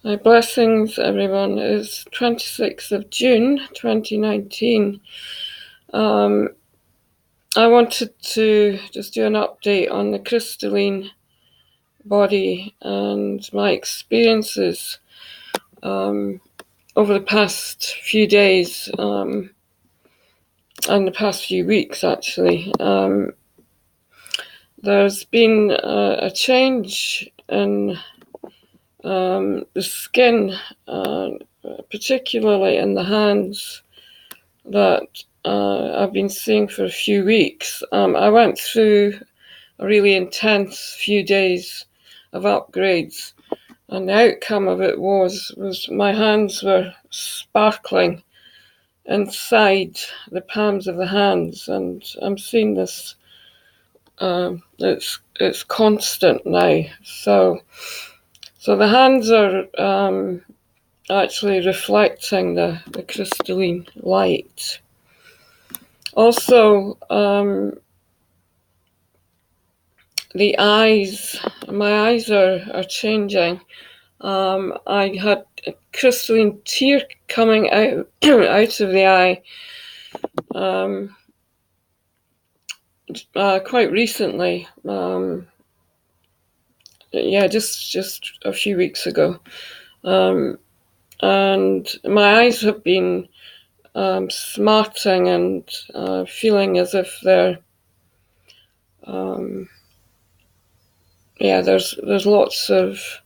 My blessings, everyone. It's 26th of June, 2019. I wanted to just do an update on the crystalline body and my experiences over the past few days and the past few weeks, actually. There's been a change in the skin, particularly in the hands, that I've been seeing for a few weeks. I went through a really intense few days of upgrades, and the outcome of it was my hands were sparkling inside the palms of the hands, and I'm seeing this. It's constant now. So the hands are actually reflecting the crystalline light. Also, the eyes, my eyes are changing. I had a crystalline tear coming out out of the eye quite recently. Just a few weeks ago. And my eyes have been smarting and feeling as if they're there's lots of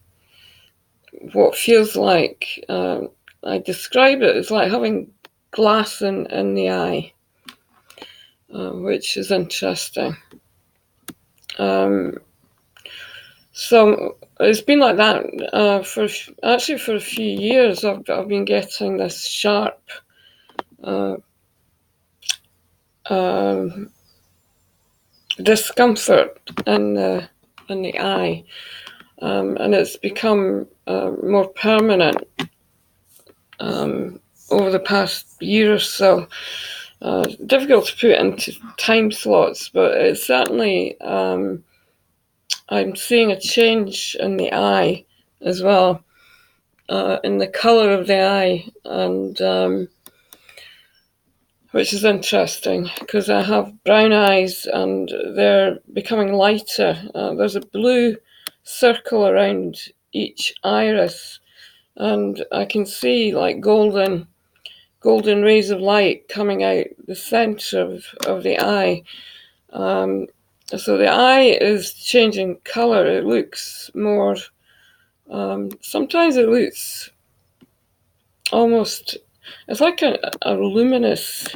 what feels like I describe it as like having glass in the eye, which is interesting. So it's been like that for a few years. I've been getting this sharp discomfort in the eye, and it's become more permanent over the past year or so. Difficult to put into time slots, but it's certainly I'm seeing a change in the eye as well, in the colour of the eye, and which is interesting because I have brown eyes and they're becoming lighter. There's a blue circle around each iris, and I can see like golden rays of light coming out the centre of the eye. So the eye is changing colour. It looks more, sometimes it looks almost, it's like a luminous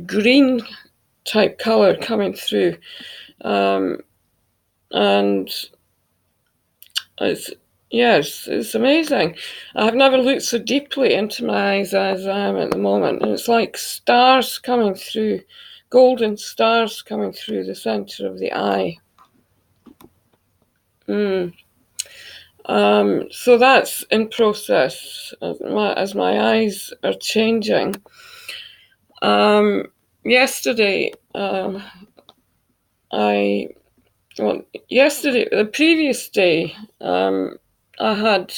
green type colour coming through. And it's amazing. I have never looked so deeply into my eyes as I am at the moment. And it's like stars coming through, golden stars coming through the centre of the eye. So that's in process as my eyes are changing. Yesterday, the previous day, I had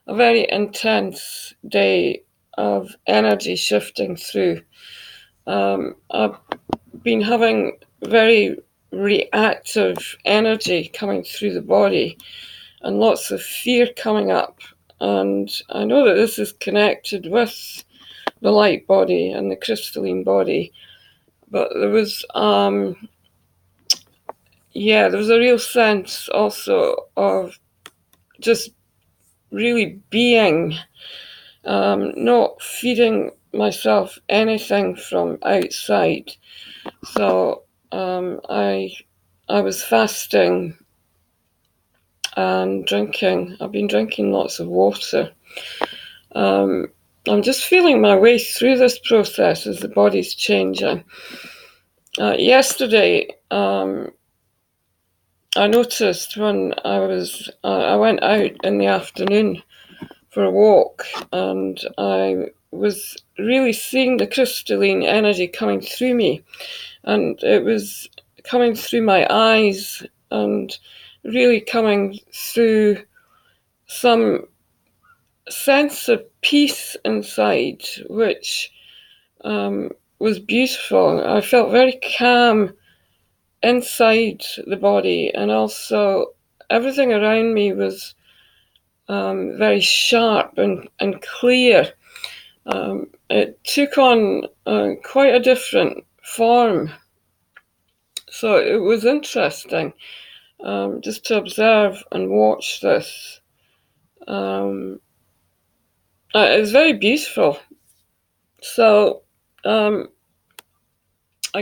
a very intense day of energy shifting through. I've been having very reactive energy coming through the body and lots of fear coming up. And I know that this is connected with the light body and the crystalline body, but there was a real sense also of just really being, not feeding myself anything from outside. So I was fasting and drinking. I've been drinking lots of water. I'm just feeling my way through this process as the body's changing. Yesterday, I noticed when I went out in the afternoon for a walk, and I was really seeing the crystalline energy coming through me, and it was coming through my eyes and really coming through some sense of peace inside, which was beautiful. I felt very calm inside the body, and also everything around me was very sharp and clear. It took on quite a different form. So it was interesting just to observe and watch this. It was very beautiful. So I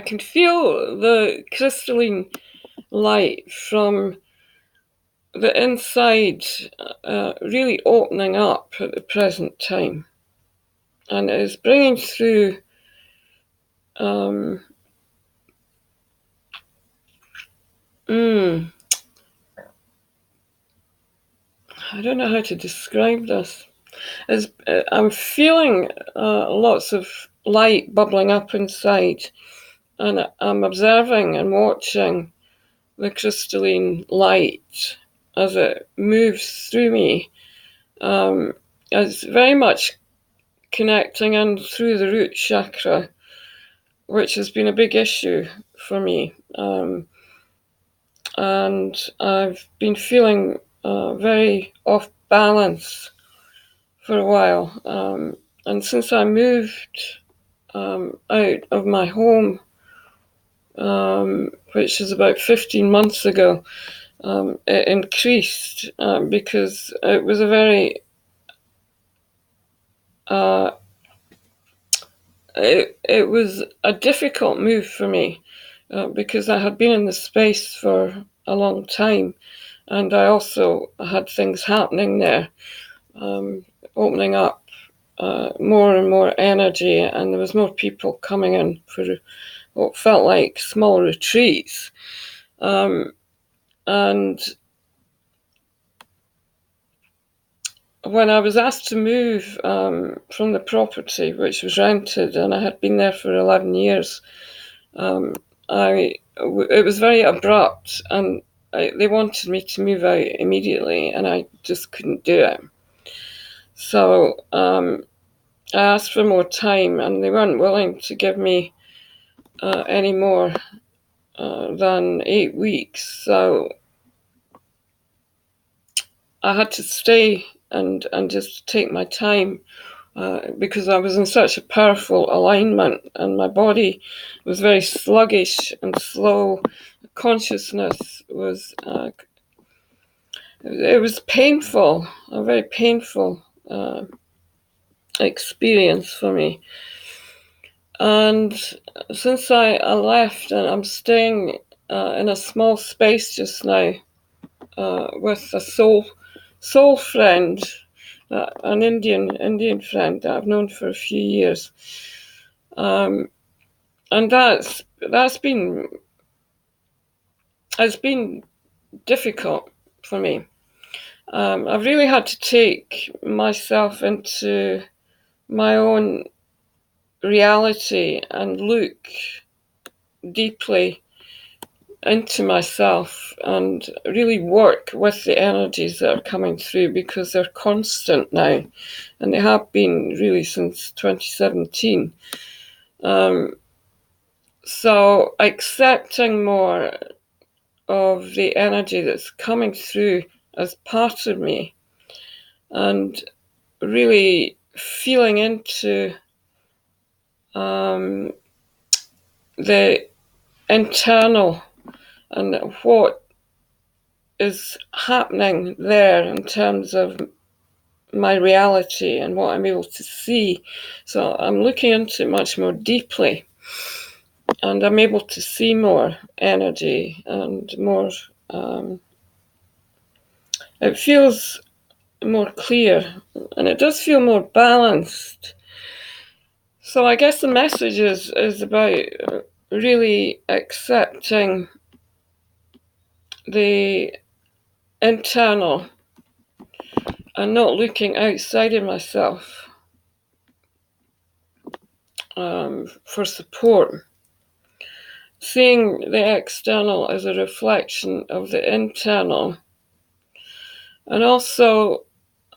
can feel the crystalline light from the inside really opening up at the present time. And it is bringing through I don't know how to describe this. I'm feeling lots of light bubbling up inside, and I'm observing and watching the crystalline light as it moves through me. It's very much connecting in through the root chakra, which has been a big issue for me. And I've been feeling very off balance for a while. And since I moved out of my home, which is about 15 months ago, it increased because it was a very it was a difficult move for me because I had been in the space for a long time, and I also had things happening there, opening up more and more energy, and there was more people coming in for what felt like small retreats. And when I was asked to move from the property, which was rented, and I had been there for 11 years, it was very abrupt, and they wanted me to move out immediately, and I just couldn't do it. So I asked for more time, and they weren't willing to give me any more than 8 weeks. So I had to stay and just take my time because I was in such a powerful alignment, and my body was very sluggish and slow. Consciousness was it was painful, a very painful experience for me. And since I left, and I'm staying in a small space just now with a soul friend, an Indian friend that I've known for a few years, and that's been it's been difficult for me. I've really had to take myself into my own reality and look deeply into myself and really work with the energies that are coming through, because they're constant now, and they have been really since 2017. So accepting more of the energy that's coming through as part of me, and really feeling into the internal and what is happening there in terms of my reality and what I'm able to see. So I'm looking into it much more deeply, and I'm able to see more energy and more, it feels more clear, and it does feel more balanced. So I guess the message is about really accepting the internal and not looking outside of myself for support. Seeing the external as a reflection of the internal, and also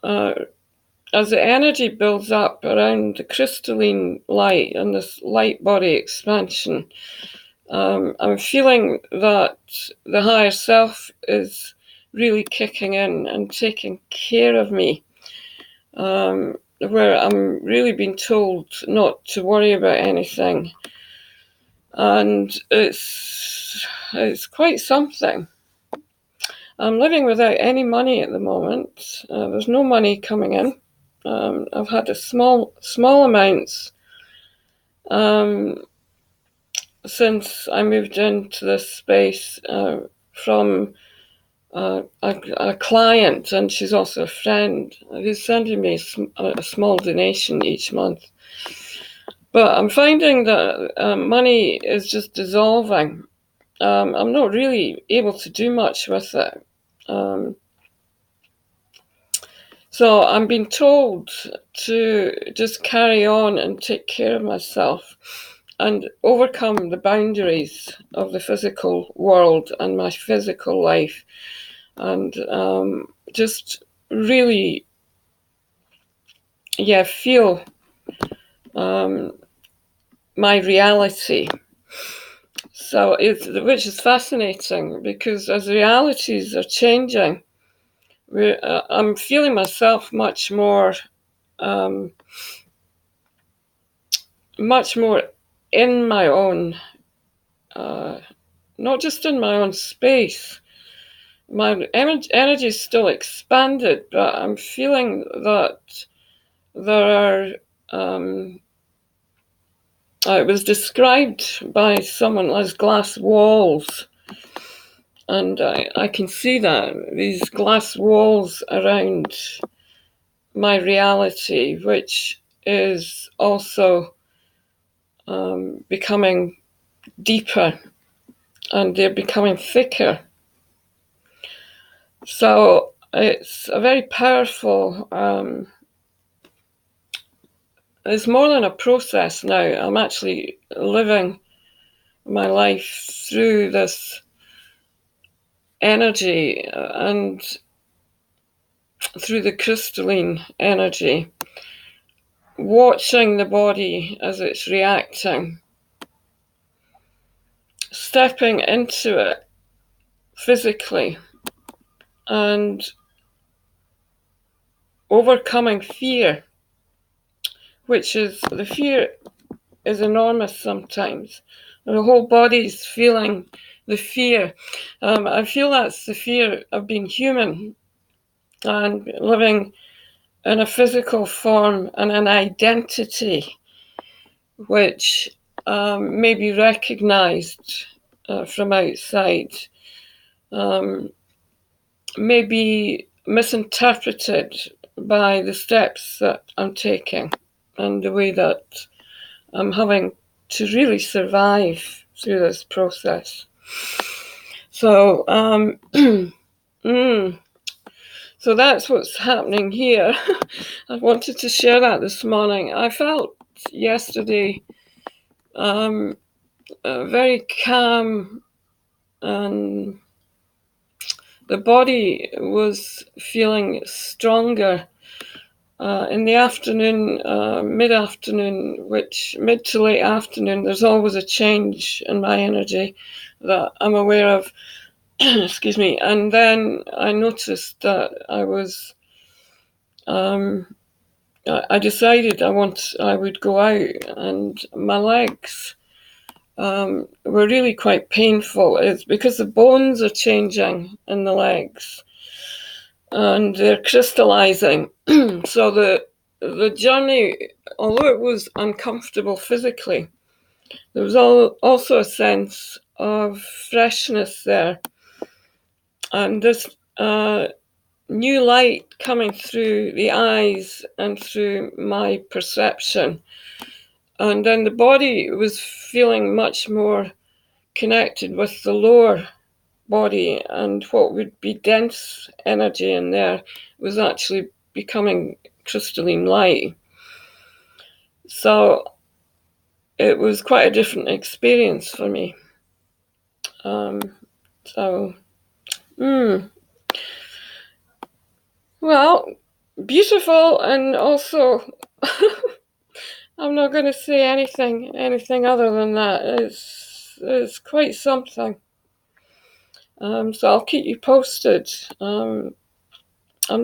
as the energy builds up around the crystalline light and this light body expansion, I'm feeling that the higher self is really kicking in and taking care of me, where I'm really being told not to worry about anything. And it's quite something. I'm living without any money at the moment. There's no money coming in. I've had a small amounts since I moved into this space from a client, and she's also a friend who's sending me a small donation each month. But I'm finding that money is just dissolving. I'm not really able to do much with it. So I'm being told to just carry on and take care of myself and overcome the boundaries of the physical world and my physical life, and just really, feel my reality. So which is fascinating, because as realities are changing, I'm feeling myself um, much more in my own, not just in my own space. My energy is still expanded, but I'm feeling that there are. It was described by someone as glass walls, and I can see that these glass walls around my reality, which is also becoming deeper, and they're becoming thicker. So it's a very powerful, it's more than a process now. I'm actually living my life through this energy and through the crystalline energy, watching the body as it's reacting, stepping into it physically, and overcoming fear, which is the fear is enormous sometimes. The whole body's feeling the fear. I feel that's the fear of being human and living in a physical form and an identity which may be recognized from outside, may be misinterpreted by the steps that I'm taking and the way that I'm having to really survive through this process. So, so that's what's happening here. I wanted to share that this morning. I felt yesterday very calm, and the body was feeling stronger. In the afternoon, mid-afternoon, mid to late afternoon, there's always a change in my energy that I'm aware of. Excuse me. And then I noticed that I decided I would go out, and my legs were really quite painful. It's because the bones are changing in the legs, and they're crystallizing. So the journey, although it was uncomfortable physically, there was also a sense of freshness there, and this new light coming through the eyes and through my perception. And then the body was feeling much more connected with the lower body, and what would be dense energy in there was actually becoming crystalline light. So it was quite a different experience for me. Um, so, well, beautiful, and also I'm not going to say anything other than that. It's quite something. So I'll keep you posted. I'm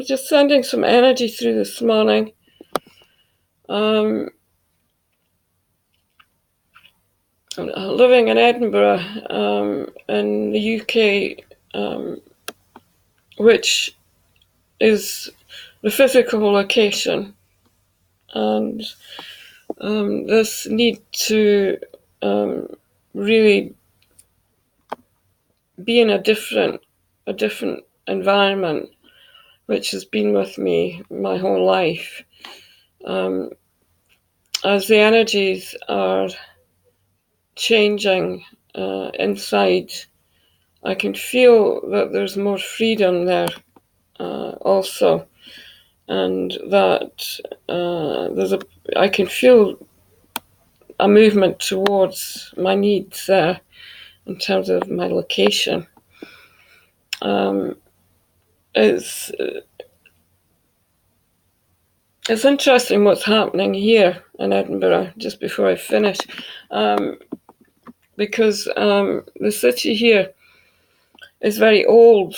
just sending some energy through this morning. Living in Edinburgh, in the UK, which is the physical location, and this need to really be in a different environment, which has been with me my whole life. As the energies are changing inside, I can feel that there's more freedom there also, and that I can feel a movement towards my needs there in terms of my location. It's interesting what's happening here in Edinburgh, just before I finish, because the city here is very old,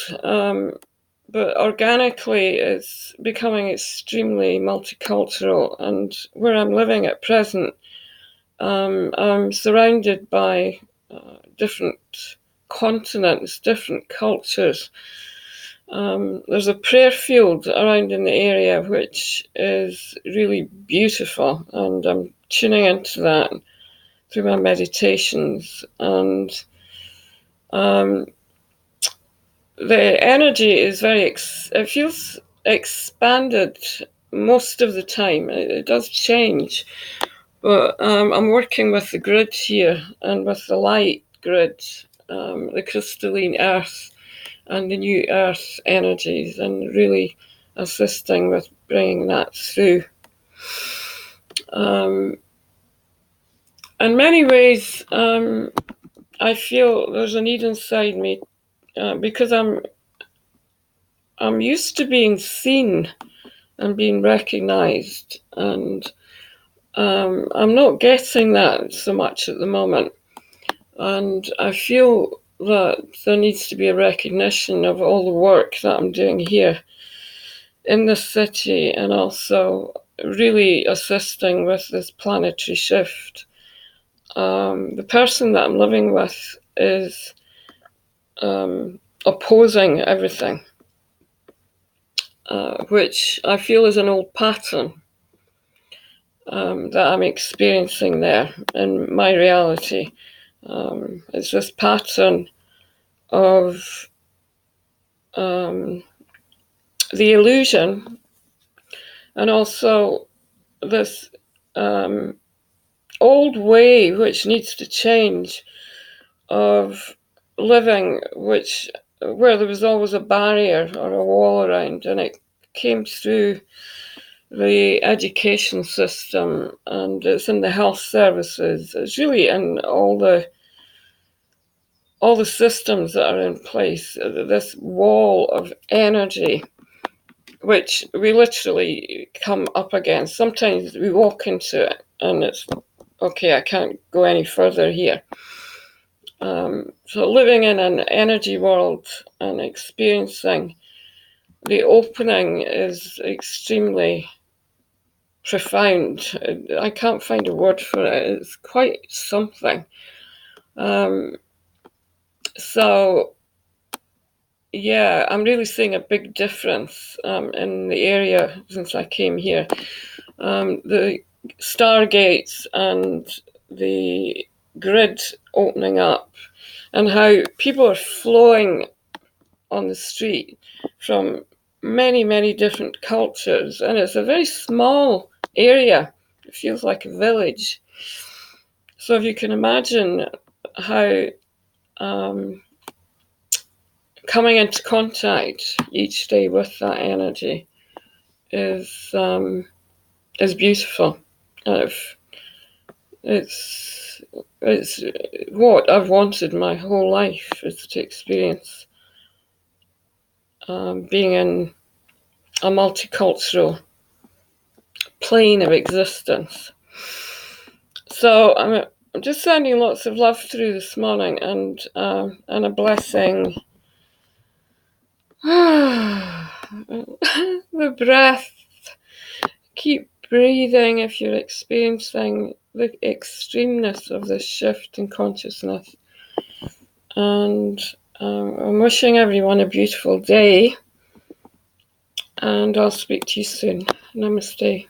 but organically it's becoming extremely multicultural. And where I'm living at present, I'm surrounded by different continents, different cultures. There's a prayer field around in the area which is really beautiful, and I'm tuning into that through my meditations. And the energy is it feels expanded most of the time. It does change, but I'm working with the grid here and with the light grid, the crystalline earth and the new earth energies, and really assisting with bringing that through. In many ways, I feel there's a need inside me because I'm used to being seen and being recognized, and I'm not getting that so much at the moment. And I feel that there needs to be a recognition of all the work that I'm doing here in the city, and also really assisting with this planetary shift. The person that I'm living with is opposing everything, which I feel is an old pattern that I'm experiencing there in my reality. It's this pattern of the illusion, and also this old way which needs to change of living, where there was always a barrier or a wall around, and it came through the education system, and it's in the health services. It's really in all the systems that are in place. This wall of energy, which we literally come up against. Sometimes we walk into it and it's okay, I can't go any further here. So living in an energy world and experiencing the opening is extremely profound. I can't find a word for it. It's quite something. So yeah, I'm really seeing a big difference in the area since I came here. The stargates and the grid opening up, and how people are flowing on the street from many, many different cultures. And it's a very small area. It feels like a village. So if you can imagine how coming into contact each day with that energy is beautiful. It's what I've wanted my whole life, is to experience being in a multicultural plane of existence. So I'm just sending lots of love through this morning, and a blessing. The breath. Keep breathing if you're experiencing the extremeness of this shift in consciousness. And I'm wishing everyone a beautiful day. And I'll speak to you soon. Namaste.